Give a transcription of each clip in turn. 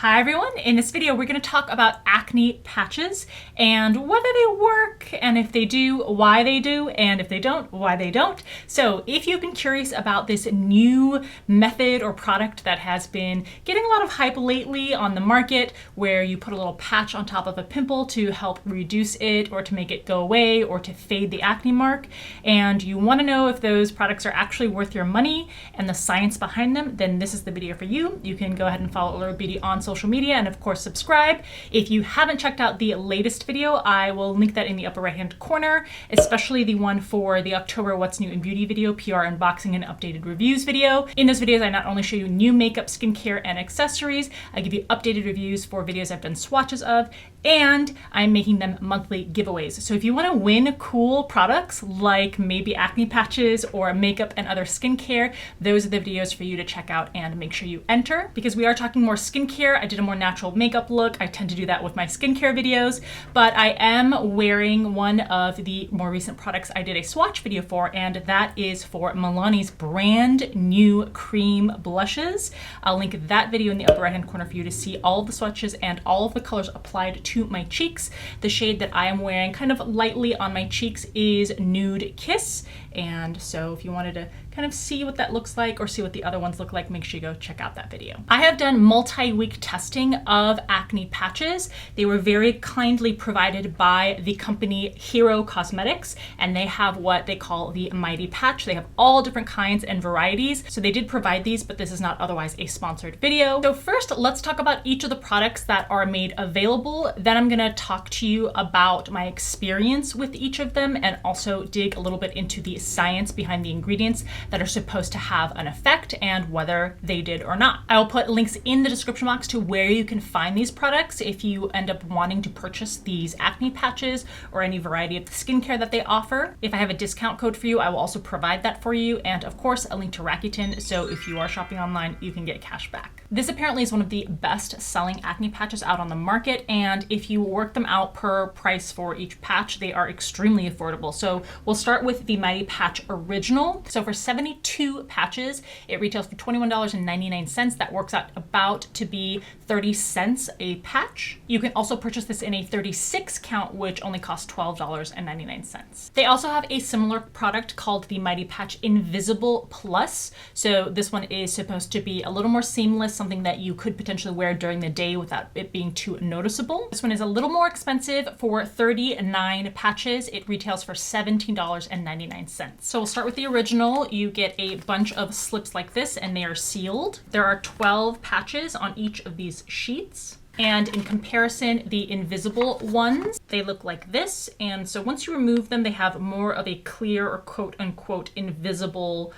Hi everyone, in this video we're going to talk about acne patches and whether they work, and if they do, why they do, and if they don't, why they don't. So if you've been curious about this new method or product that has been getting a lot of hype lately on the market, where you put a little patch on top of a pimple to help reduce it or to make it go away or to fade the acne mark, and you want to know if those products are actually worth your money and the science behind them, then this is the video for you. You can go ahead and follow Allura Beauty on social media and of course subscribe. If you haven't checked out the latest video, I will link that in the upper right hand corner, especially the one for the October What's New in Beauty video, PR unboxing and updated reviews video. In those videos, I not only show you new makeup, skincare, and accessories, I give you updated reviews for videos I've done swatches of, and I'm making them monthly giveaways. So if you want to win cool products like maybe acne patches or makeup and other skincare, those are the videos for you to check out and make sure you enter, because we are talking more skincare. I did a more natural makeup look. I tend to do that with my skincare videos, but I am wearing one of the more recent products I did a swatch video for, and that is for Milani's brand new cream blushes. I'll link that video in the upper right hand corner for you to see all of the swatches and all of the colors applied to my cheeks. The shade that I am wearing kind of lightly on my cheeks is Nude Kiss, and so if you wanted to kind of see what that looks like or see what the other ones look like, make sure you go check out that video. I have done multi-week testing of acne patches. They were very kindly provided by the company Hero Cosmetics, and they have what they call the Mighty Patch. They have all different kinds and varieties, so they did provide these, but this is not otherwise a sponsored video. So first, let's talk about each of the products that are made available. Then I'm gonna talk to you about my experience with each of them and also dig a little bit into the science behind the ingredients that are supposed to have an effect and whether they did or not. I will put links in the description box to where you can find these products if you end up wanting to purchase these acne patches or any variety of the skincare that they offer. If I have a discount code for you, I will also provide that for you, and of course a link to Rakuten, so if you are shopping online, you can get cash back. This apparently is one of the best selling acne patches out on the market, and if you work them out per price for each patch, they are extremely affordable. So we'll start with the Mighty Patch Original. So for 72 patches, it retails for $21.99. That works out about to be 30 cents a patch. You can also purchase this in a 36 count, which only costs $12.99. They also have a similar product called the Mighty Patch Invisible Plus. So this one is supposed to be a little more seamless, something that you could potentially wear during the day without it being too noticeable. This one is a little more expensive. For 39 patches, it retails for $17.99. So we'll start with the original. You get a bunch of slips like this, and they are sealed. There are 12 patches on each of these sheets. And in comparison, the invisible ones, they look like this. And so once you remove them, they have more of a clear or quote unquote invisible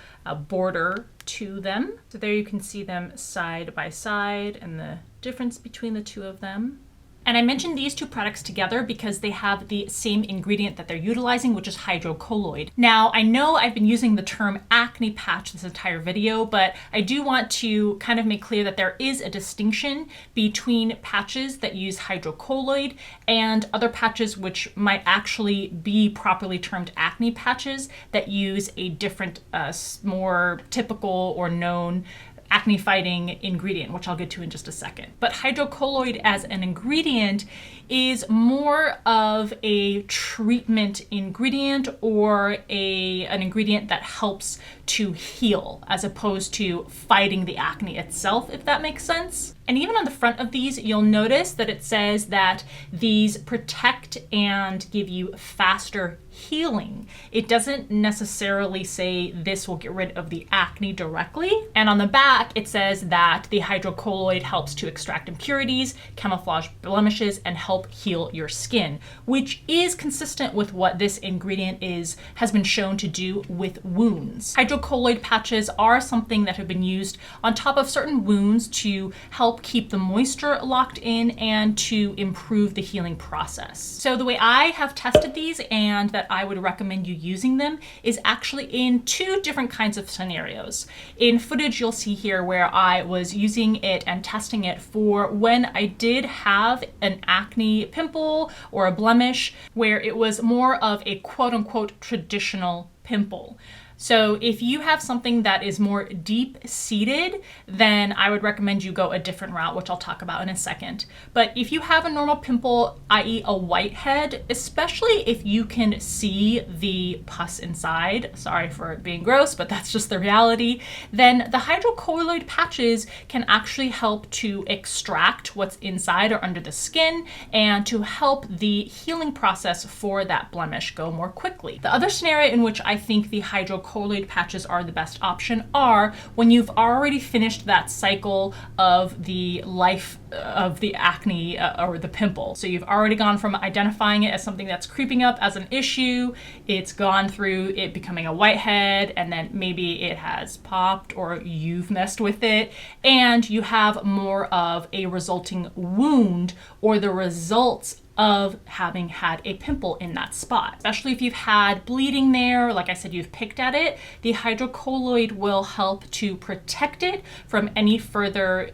border to them. So there you can see them side by side and the difference between the two of them. And I mentioned these two products together because they have the same ingredient that they're utilizing, which is hydrocolloid. Now, I know I've been using the term acne patch this entire video, but I do want to kind of make clear that there is a distinction between patches that use hydrocolloid and other patches which might actually be properly termed acne patches that use a different, more typical or known acne fighting ingredient, which I'll get to in just a second. But hydrocolloid as an ingredient is more of a treatment ingredient or an ingredient that helps to heal as opposed to fighting the acne itself, if that makes sense. And even on the front of these, you'll notice that it says that these protect and give you faster healing. It doesn't necessarily say this will get rid of the acne directly. And on the back, it says that the hydrocolloid helps to extract impurities, camouflage blemishes, and help heal your skin, which is consistent with what this ingredient has been shown to do with wounds. Hydrocolloid patches are something that have been used on top of certain wounds to help keep the moisture locked in and to improve the healing process. So the way I have tested these and that I would recommend you using them is actually in two different kinds of scenarios. In footage you'll see here where I was using it and testing it for when I did have an acne pimple or a blemish where it was more of a quote unquote traditional pimple. So if you have something that is more deep-seated, then I would recommend you go a different route, which I'll talk about in a second. But if you have a normal pimple, i.e. a whitehead, especially if you can see the pus inside, sorry for it being gross, but that's just the reality, then the hydrocolloid patches can actually help to extract what's inside or under the skin and to help the healing process for that blemish go more quickly. The other scenario in which I think the hydrocolloid patches are the best option are when you've already finished that cycle of the life of the acne or the pimple. So you've already gone from identifying it as something that's creeping up as an issue, it's gone through it becoming a whitehead, and then maybe it has popped or you've messed with it, and you have more of a resulting wound or the results of having had a pimple in that spot. Especially if you've had bleeding there, like I said, you've picked at it, the hydrocolloid will help to protect it from any further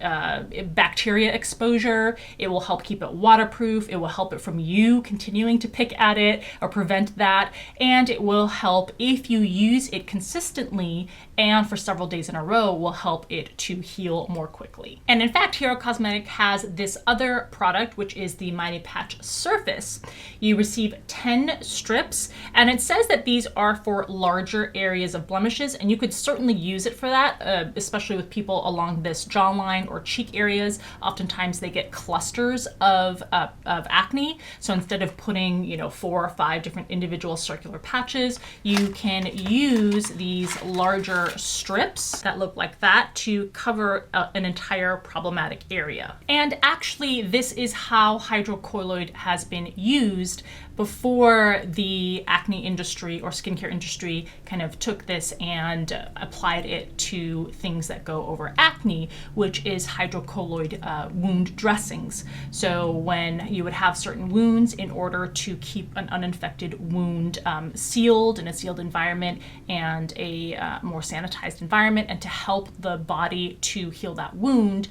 bacteria exposure. It will help keep it waterproof. It will help it from you continuing to pick at it or prevent that. And it will help, if you use it consistently and for several days in a row, will help it to heal more quickly. And in fact, Hero Cosmetic has this other product, which is the Acne Patch Surface. You receive 10 strips, and it says that these are for larger areas of blemishes, and you could certainly use it for that, especially with people along this jawline or cheek areas. Oftentimes they get clusters of acne, so instead of putting 4 or 5 different individual circular patches, you can use these larger strips that look like that to cover an entire problematic area. And actually, this is how hydrocolloid has been used before the acne industry or skincare industry kind of took this and applied it to things that go over acne, which is hydrocolloid wound dressings. So when you would have certain wounds, in order to keep an uninfected wound sealed in a sealed environment and a more sanitized environment, and to help the body to heal that wound,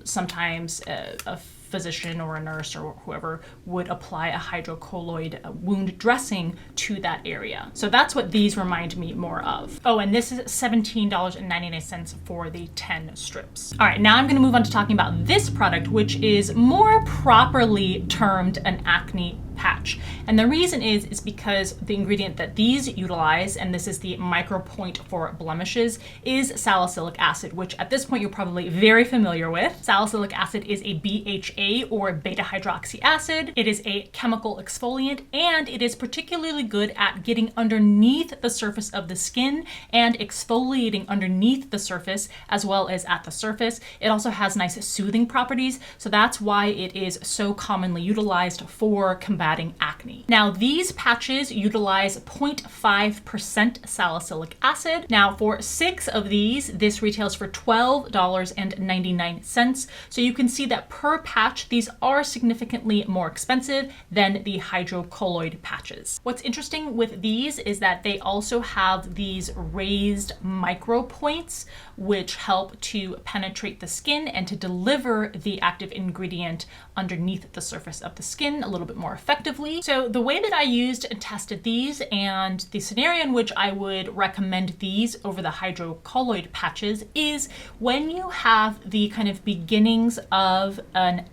sometimes a physician or a nurse or whoever would apply a hydrocolloid wound dressing to that area. So that's what these remind me more of. Oh, and this is $17.99 for the 10 strips. All right, now I'm gonna move on to talking about this product, which is more properly termed an acne patch. And the reason is because the ingredient that these utilize, and this is the micro point for blemishes, is salicylic acid, which at this point you're probably very familiar with. Salicylic acid is a BHA or beta hydroxy acid. It is a chemical exfoliant, and it is particularly good at getting underneath the surface of the skin and exfoliating underneath the surface as well as at the surface. It also has nice soothing properties, so that's why it is so commonly utilized for combating acne. Now, these patches utilize 0.5% salicylic acid. Now, for 6 of these, this retails for $12.99. So you can see that per patch, these are significantly more expensive than the hydrocolloid patches. What's interesting with these is that they also have these raised micro points, which help to penetrate the skin and to deliver the active ingredient underneath the surface of the skin a little bit more effectively. So the way that I used and tested these, and the scenario in which I would recommend these over the hydrocolloid patches, is when you have the kind of beginnings of an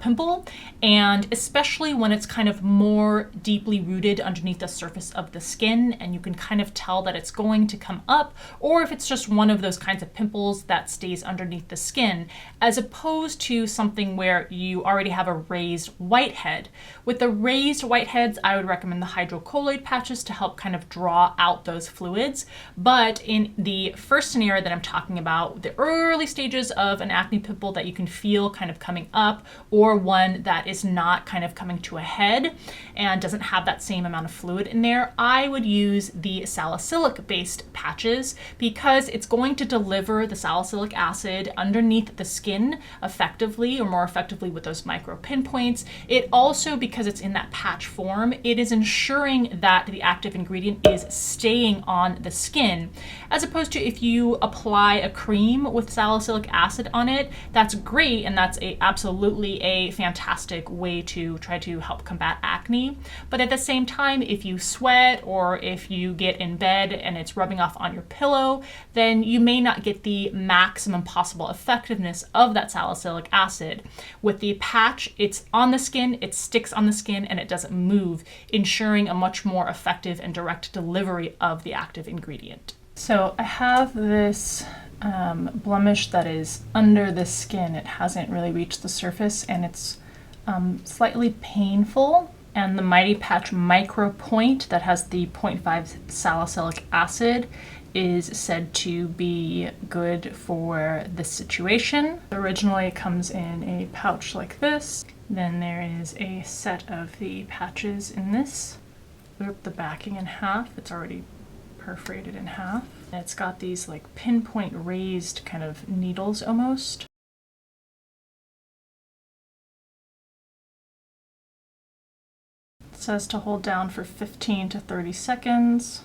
pimple, and especially when it's kind of more deeply rooted underneath the surface of the skin, and you can kind of tell that it's going to come up, or if it's just one of those kinds of pimples that stays underneath the skin, as opposed to something where you already have a raised whitehead. With the raised whiteheads, I would recommend the hydrocolloid patches to help kind of draw out those fluids. But in the first scenario that I'm talking about, the early stages of an acne pimple that you can feel kind of coming up, or one that is not kind of coming to a head and doesn't have that same amount of fluid in there, I would use the salicylic based patches because it's going to deliver deliver the salicylic acid underneath the skin effectively, or more effectively with those micro pinpoints. It also, because it's in that patch form, it is ensuring that the active ingredient is staying on the skin, as opposed to if you apply a cream with salicylic acid on it. That's great, and that's absolutely a fantastic way to try to help combat acne. But at the same time, if you sweat or if you get in bed and it's rubbing off on your pillow, then you may not get the maximum possible effectiveness of that salicylic acid. With the patch, it's on the skin, it sticks on the skin, and it doesn't move, ensuring a much more effective and direct delivery of the active ingredient. So I have this blemish that is under the skin. It hasn't really reached the surface, and it's slightly painful. And the Mighty Patch Micro Point that has the 0.5 salicylic acid is said to be good for this situation. Originally it comes in a pouch like this. Then there is a set of the patches in this. Rip the backing in half. It's already perforated in half. And it's got these like pinpoint raised kind of needles almost. It says to hold down for 15 to 30 seconds.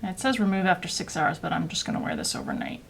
And it says remove after 6 hours, but I'm just going to wear this overnight.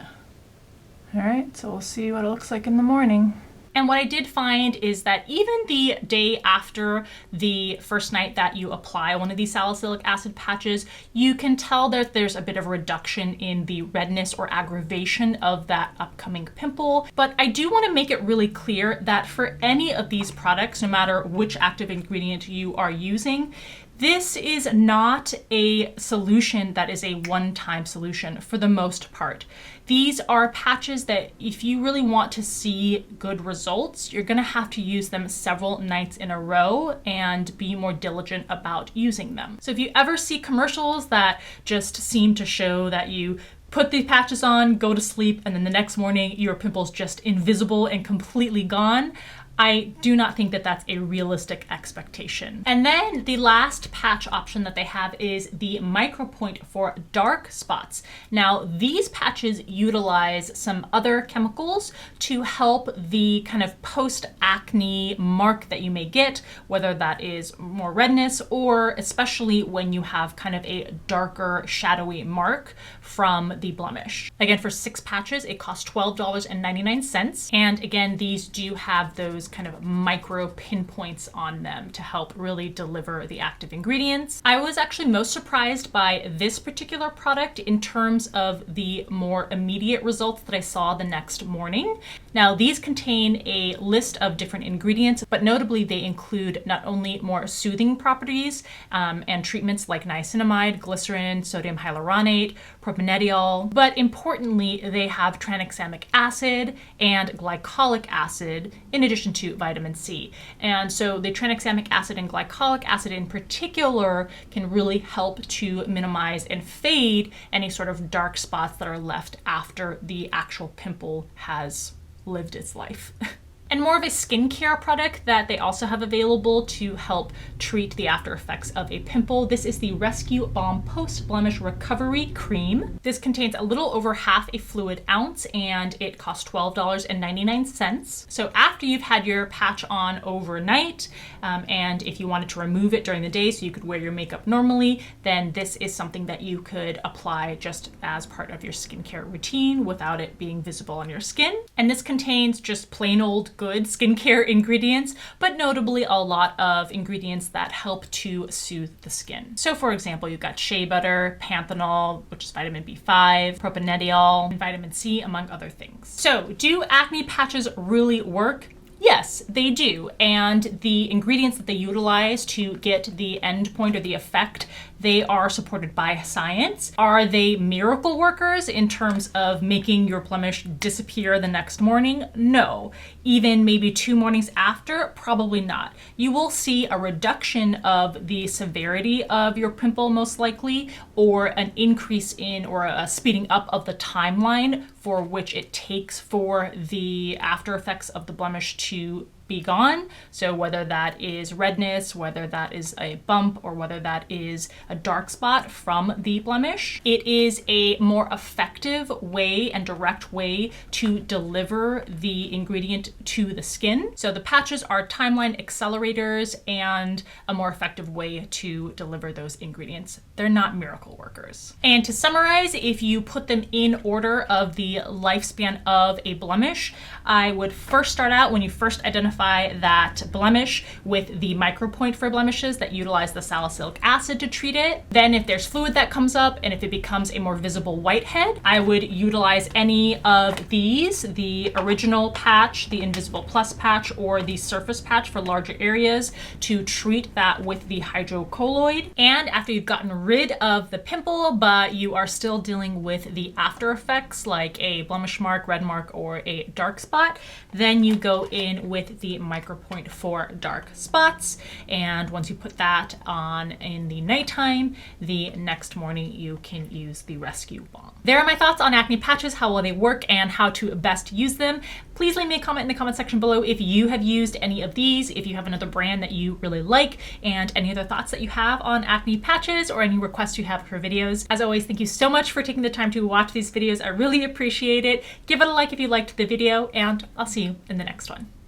All right, so we'll see what it looks like in the morning. And what I did find is that even the day after the first night that you apply one of these salicylic acid patches, you can tell that there's a bit of a reduction in the redness or aggravation of that upcoming pimple. But I do want to make it really clear that for any of these products, no matter which active ingredient you are using, this is not a solution that is a one-time solution for the most part. These are patches that if you really want to see good results, you're gonna have to use them several nights in a row and be more diligent about using them. So if you ever see commercials that just seem to show that you put these patches on, go to sleep, and then the next morning your pimple's just invisible and completely gone, I do not think that that's a realistic expectation. And then the last patch option that they have is the Micropoint for dark spots. Now, these patches utilize some other chemicals to help the kind of post-acne mark that you may get, whether that is more redness or especially when you have kind of a darker, shadowy mark from the blemish. Again, for 6 patches, it costs $12.99. And again, these do have those kind of micro pinpoints on them to help really deliver the active ingredients. I was actually most surprised by this particular product in terms of the more immediate results that I saw the next morning. Now, these contain a list of different ingredients, but notably they include not only more soothing properties and treatments like niacinamide, glycerin, sodium hyaluronate, propanediol, but importantly, they have tranexamic acid and glycolic acid in addition to vitamin C. And so the tranexamic acid and glycolic acid in particular can really help to minimize and fade any sort of dark spots that are left after the actual pimple has lived its life. And more of a skincare product that they also have available to help treat the after effects of a pimple. This is the Rescue Balm Post Blemish Recovery Cream. This contains a little over half a fluid ounce and it costs $12.99. So after you've had your patch on overnight, and if you wanted to remove it during the day so you could wear your makeup normally, then this is something that you could apply just as part of your skincare routine without it being visible on your skin. And this contains just plain old good skincare ingredients, but notably a lot of ingredients that help to soothe the skin. So for example, you've got shea butter, panthenol, which is vitamin B5, propanediol, and vitamin C, among other things. So do acne patches really work? Yes, they do. And the ingredients that they utilize to get the end point or the effect, they are supported by science. Are they miracle workers in terms of making your blemish disappear the next morning? No. Even maybe 2 mornings after? Probably not. You will see a reduction of the severity of your pimple most likely, or an increase in or a speeding up of the timeline for which it takes for the after effects of the blemish to be gone. So whether that is redness, whether that is a bump, or whether that is a dark spot from the blemish, it is a more effective way and direct way to deliver the ingredient to the skin. So the patches are timeline accelerators and a more effective way to deliver those ingredients. They're not miracle workers. And to summarize, if you put them in order of the lifespan of a blemish, I would first start out when you first identify that blemish with the micropoint for blemishes that utilize the salicylic acid to treat it. Then if there's fluid that comes up and if it becomes a more visible whitehead, I would utilize any of these, the original patch, the Invisible Plus patch, or the surface patch for larger areas to treat that with the hydrocolloid. And after you've gotten rid of the pimple, but you are still dealing with the after effects like a blemish mark, red mark, or a dark spot, then you go in with the micropoint for dark spots. And once you put that on in the nighttime, the next morning you can use the rescue balm. There are my thoughts on acne patches, how well they work, and how to best use them. Please leave me a comment in the comment section below if you have used any of these, if you have another brand that you really like, and any other thoughts that you have on acne patches or any requests you have for videos. As always, thank you so much for taking the time to watch these videos. I really appreciate it. Give it a like if you liked the video, and I'll see you in the next one.